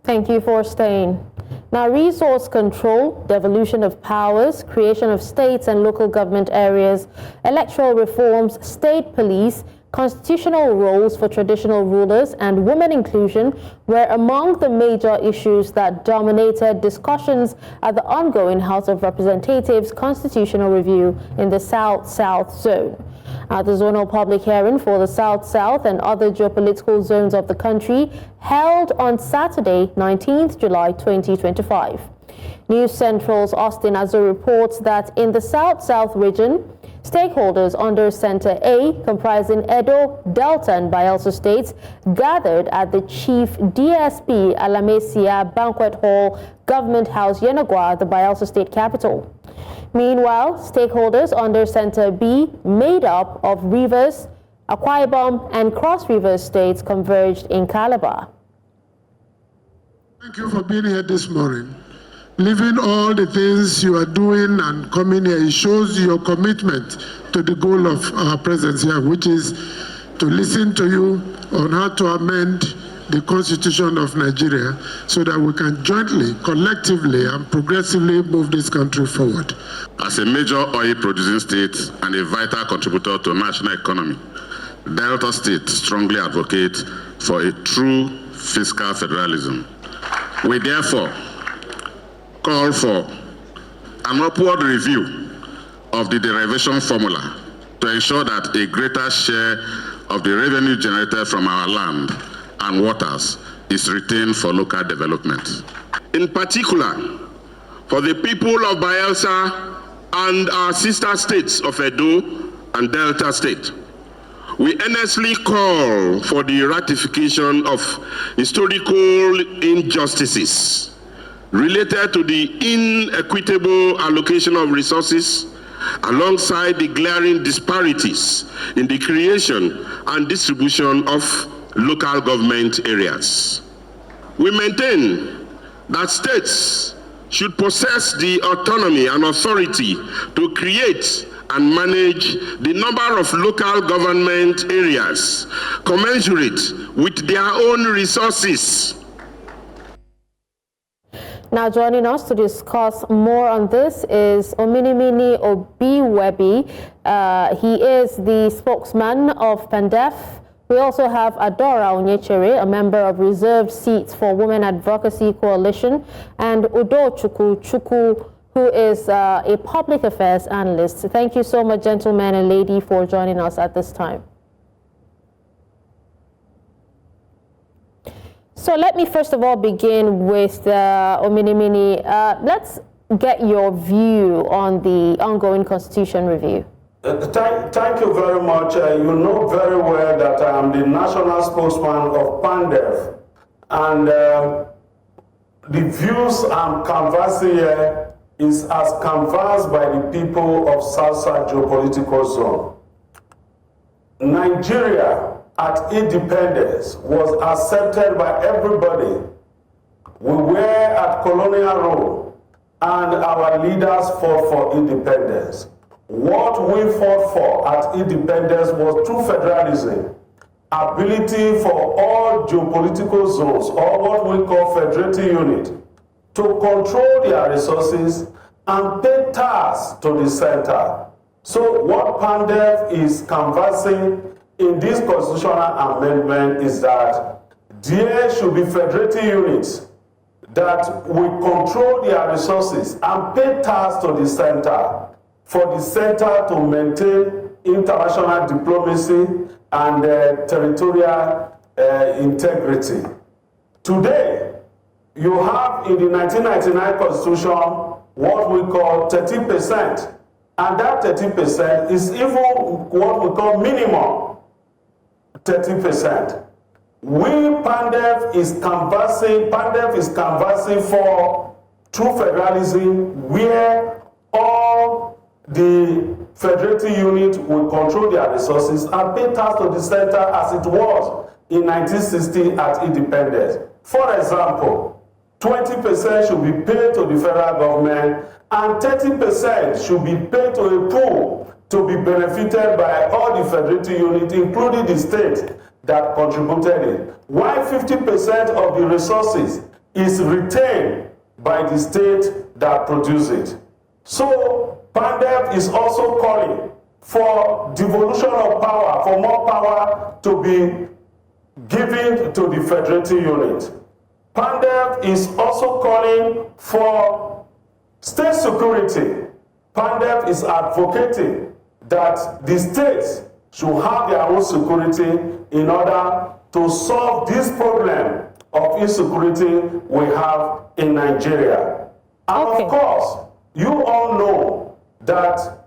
Thank you for staying. Now, resource control, devolution of powers, creation of states and local government areas, electoral reforms, state police, constitutional roles for traditional rulers, and women inclusion were among the major issues that dominated discussions at the ongoing House of Representatives constitutional review in the South-South zone. At the zonal public hearing for the South-South and other geopolitical zones of the country held on Saturday, 19th July 2025. News Central's Austin Azu reports that in the South-South region, stakeholders under Center A, comprising Edo, Delta, and Bayelsa States, gathered at the Chief DSP Alamieyeseigha Banquet Hall, Government House, Yenagoa, the Bayelsa State capital. Meanwhile, stakeholders under Center B, made up of Rivers, Akwa Ibom, and Cross Rivers states, converged in Calabar. Thank you for being here this morning. Leaving all the things you are doing and coming here, it shows your commitment to the goal of our presence here, which is to listen to you on how to amend the Constitution of Nigeria so that we can jointly, collectively, and progressively move this country forward. As a major oil producing state and a vital contributor to national economy, Delta State strongly advocates for a true fiscal federalism. We therefore call for an upward review of the derivation formula to ensure that a greater share of the revenue generated from our land and waters is retained for local development. In particular, for the people of Bayelsa and our sister states of Edo and Delta State, we earnestly call for the ratification of historical injustices related to the inequitable allocation of resources alongside the glaring disparities in the creation and distribution of local government areas. We maintain that states should possess the autonomy and authority to create and manage the number of local government areas commensurate with their own resources. Now joining us to discuss more on this is Ominimini Obiwevbi. He is the spokesman of PANDEF. We also have Adaora Onyechere, a member of reserved seats for Women Advocacy Coalition, and Udochukwu Chukwu, who is a public affairs analyst. Thank you so much, gentlemen and lady, for joining us at this time. So let me first of all begin with Ominimini. Let's get your view on the ongoing constitution review. Thank you very much. You know very well that I am the national spokesman of PANDEF, and the views I'm canvassing here is as canvassed by the people of South-South geopolitical zone. Nigeria at independence was accepted by everybody. We were at colonial rule and our leaders fought for independence. What we fought for at independence was true federalism, ability for all geopolitical zones, or what we call federating unit, to control their resources and pay tax to the center. So what PANDEF is canvassing in this constitutional amendment is that there should be federating units that will control their resources and pay tax to the center, for the center to maintain international diplomacy and territorial integrity. Today, you have in the 1999 Constitution what we call 30%, and that 30% is even what we call minimum 30%. PANDEF is canvassing for true federalism where all the federating unit will control their resources and pay tax to the center as it was in 1960 at independence. For example, 20% should be paid to the federal government and 30% should be paid to a pool to be benefited by all the federating units, including the state that contributed it. While 50% of the resources is retained by the state that produce it. So PANDEF is also calling for devolution of power, for more power to be given to the federating unit. PANDEF is also calling for state security. PANDEF is advocating that the states should have their own security in order to solve this problem of insecurity we have in Nigeria. And of course, you all know that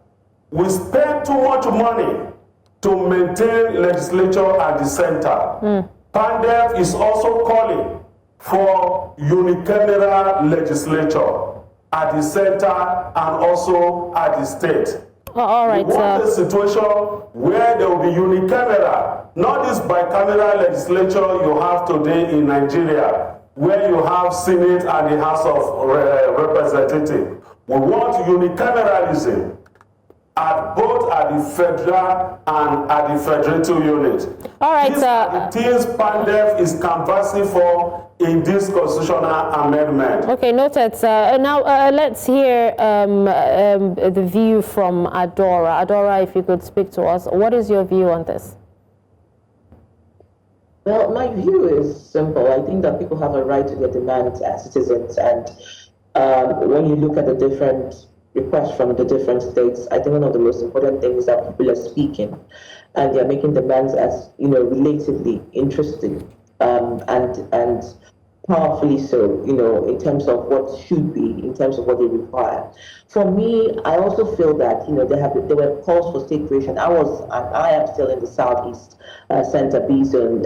we spend too much money to maintain legislature at the center. PANDEF is also calling for unicameral legislature at the center and also at the state. All right, we want a situation where there will be unicameral, not this bicameral legislature you have today in Nigeria, where you have Senate and the House of Representatives. We want unicameralism at both at the federal and at the federative unit. All right, These are the things PANDEF is canvassing for in this constitutional amendment. Okay, noted. Now let's hear the view from Adaora. Adaora, if you could speak to us, what is your view on this? Well, my view is simple. I think that people have a right to their demands as citizens, and when you look at the different requests from the different states, I think one of the most important things is that people are speaking and they're making demands as, relatively interesting and powerfully so, in terms of what should be, in terms of what they require. For me, I also feel that, there were calls for state creation. I am still in the Southeast Center B zone,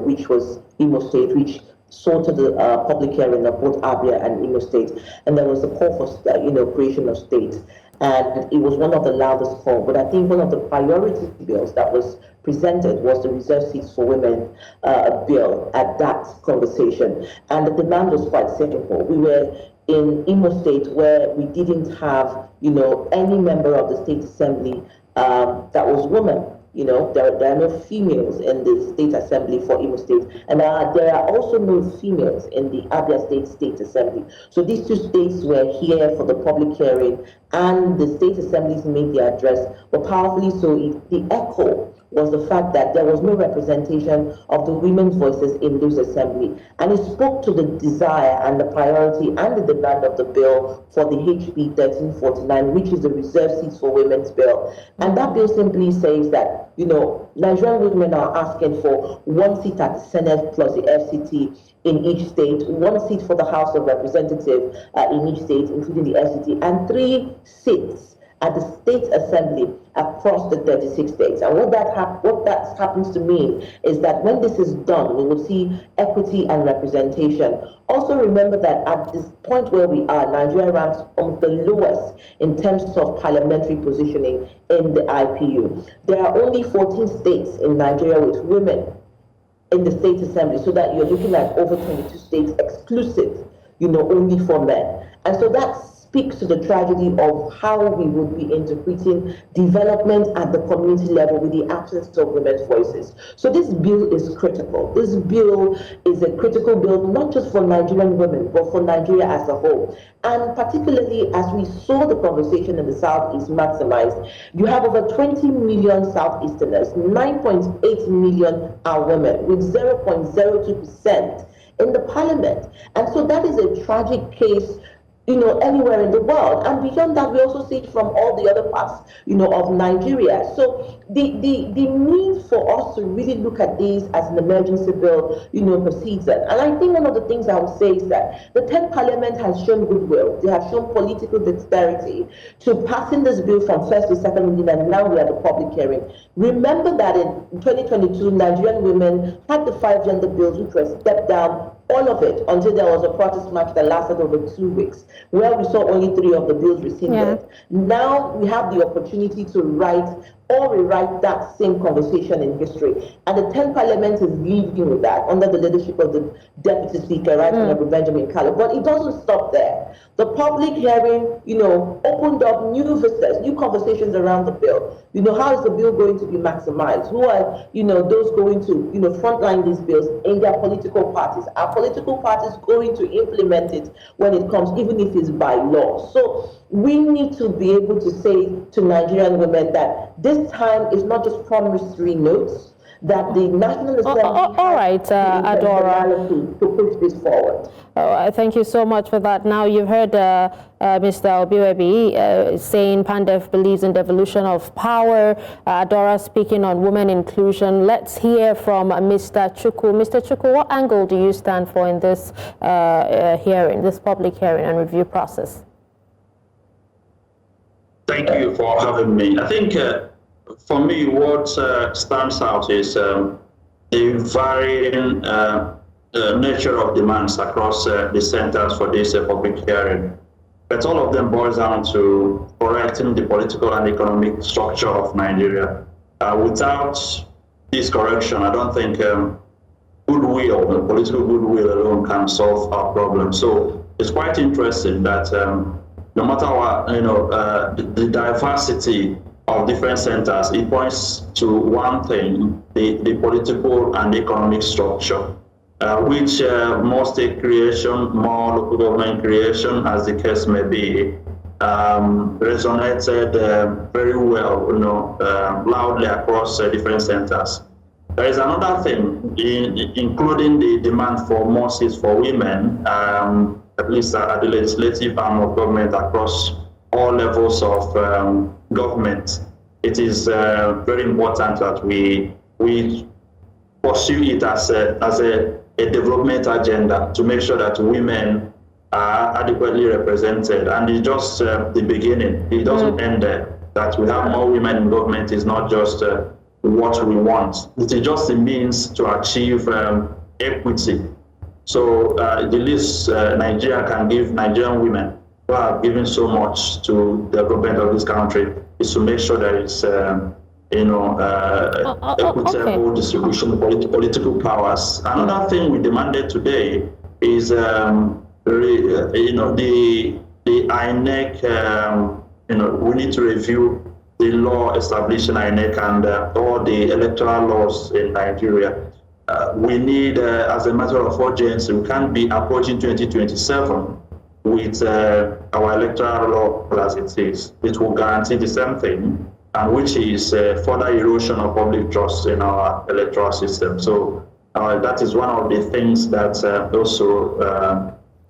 which was Imo State, which sorted the public hearing of both Abia and Imo State, and there was a call for creation of state, and it was one of the loudest calls. But I think one of the priority bills that was presented was the reserved seats for women bill at that conversation, and the demand was quite simple. We were in Imo State where we didn't have any member of the state assembly that was woman. There are no females in the state assembly for Imo State, and there are also no females in the Abia State Assembly. So these two states were here for the public hearing, and the state assemblies made their address, but powerfully so, the echo was the fact that there was no representation of the women's voices in those assemblies. And it spoke to the desire and the priority and the demand of the bill for the HB 1349, which is the reserved seats for women's bill. And that bill simply says that, Nigerian women are asking for 1 seat at the Senate plus the FCT in each state, 1 seat for the House of Representatives in each state, including the FCT, and 3 seats at the state assembly across the 36 states. And what that happens to mean is that when this is done, we will see equity and representation. Also remember that at this point where we are, Nigeria ranks on the lowest in terms of parliamentary positioning in the IPU. There are only 14 states in Nigeria with women in the state assembly, so that you're looking at over 22 states exclusive, only for men. And so that's speaks to the tragedy of how we would be interpreting development at the community level with the absence of women's voices. So this bill is critical. This bill is a critical bill, not just for Nigerian women, but for Nigeria as a whole. And particularly as we saw the conversation in the Southeast maximized, you have over 20 million Southeasterners, 9.8 million are women, with 0.02% in the parliament. And so that is a tragic case anywhere in the world. And beyond that, we also see it from all the other parts, of Nigeria. So the need for us to really look at these as an emergency bill, proceeds. And I think one of the things I would say is that the 10th Parliament has shown goodwill. They have shown political dexterity to passing this bill from first to second reading, and now we are at the public hearing. Remember that in 2022, Nigerian women had the 5 gender bills, which were stepped down, all of it, until there was a protest march that lasted over 2 weeks, where we saw only 3 of the bills rescinded. Now we have the opportunity to write or rewrite that same conversation in history. And the 10th Parliament is leading with that under the leadership of the Deputy Speaker, Right Honorable Benjamin Calabar. But it doesn't stop there. The public hearing, opened up new vistas, new conversations around the bill. How is the bill going to be maximized? Who are, those going to, frontline these bills in their political parties? Are political parties going to implement it when it comes, even if it's by law? So we need to be able to say to Nigerian women that this time is not just promissory notes, that the National Assembly all right, Adaora, to push this forward. Thank you so much for that. Now, you've heard Mr. Obiwevbi saying PANDEF believes in devolution of power. Adaora speaking on women inclusion. Let's hear from Mr. Chukwu. Mr. Chukwu, what angle do you stand for in this hearing, this public hearing and review process? Thank you for having me. I think for me, what stands out is the varying nature of demands across the centers for this public hearing. But all of them boils down to correcting the political and economic structure of Nigeria. Without this correction, I don't think goodwill, the political goodwill alone can solve our problem. So it's quite interesting that no matter what, the diversity of different centers, it points to one thing, the political and economic structure, which more state creation, more local government creation, as the case may be, resonated very well, loudly across different centers. There is another thing, including the demand for more seats for women, at least at the legislative arm of government across all levels of government. It is very important that we pursue it as a development agenda to make sure that women are adequately represented. And it's just the beginning. It doesn't end there. That we have more women in government is not just what we want. It is just a means to achieve equity. So the least Nigeria can give Nigerian women who have given so much to the development of this country is to make sure that it's equitable distribution of political powers. Another thing we demanded today is the INEC. We need to review the law establishing INEC and all the electoral laws in Nigeria. We need, as a matter of urgency, we can't be approaching 2027 with our electoral law as it is. It will guarantee the same thing, and which is further erosion of public trust in our electoral system. So that is one of the things that also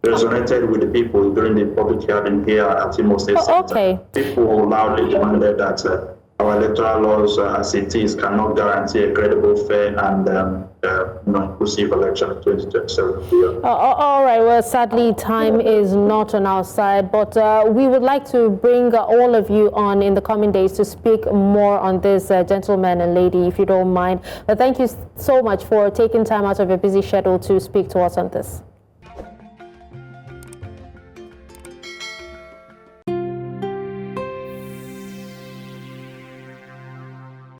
resonated with the people during the public hearing here at Imo State Center. Okay. People loudly demanded that our electoral laws as it is cannot guarantee a credible, fair, and inclusive election in 2027. All right, well, sadly, time is not on our side, but we would like to bring all of you on in the coming days to speak more on this, gentleman and lady, if you don't mind. But thank you so much for taking time out of your busy schedule to speak to us on this.